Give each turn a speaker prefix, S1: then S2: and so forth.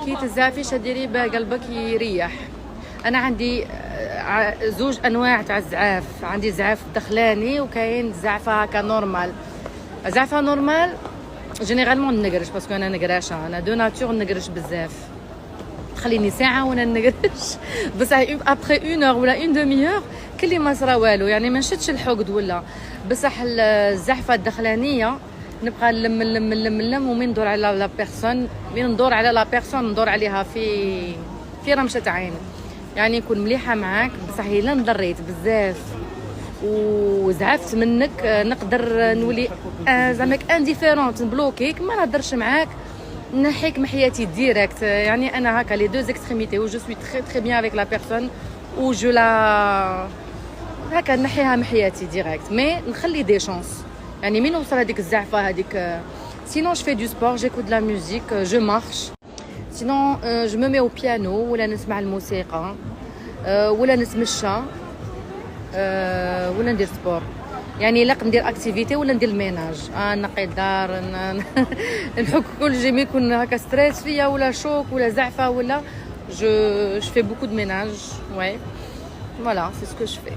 S1: كي تزعفي شديري قلبك يريح. انا عندي زوج انواع تاع الزعاف، عندي زعاف دخلاني وكاين زعفه هكا نورمال. زعفه نورمال جينيرالمون نقرش باسكو انا نقراشه، انا دو ناتور نقرش بزاف، تخليني ساعه وانا نقرش بصح ابخي 1 اور ولا 1 دومي اور كلي ما صرا والو، يعني ما نشدش الحقد ولا. بصح الزحفه الدخلانيه نبقى نلم ومن ندور على لا بيرسون، من ندور على لا بيرسون ندور عليها في رمشه عين، يعني نكون مليحه معاك بصح الا نضريت بزاف وزعفت منك نقدر نولي زعماك انديفيرونت، نبلوكيك ما نهضرش معاك، نحيك من حياتي ديريكت. يعني انا هكا لي دو اكستريميتي و جو سوي تري تري بيان افيك لا بيرسون و جو لا هكا نحيها من حياتي ديريكت، مي نخلي دي شانس. يعني من وصل هذيك الزعفه هذيك سينون جو في دو سبور، جيكوت لا ميوزيك، جو مارش، سينون جو مي مي او بيانو ولا نسمع الموسيقى ولا نتمشى ولا ندير سبور. يعني لا ندير اكتيفيتي ولا ندير الميناج، نقي الدار نحك كل جيم يكون هكا ستريس فيا ولا شوك ولا زعفه ولا جو في بوكو دو ميناج. وي فوالا سي سكو جو في.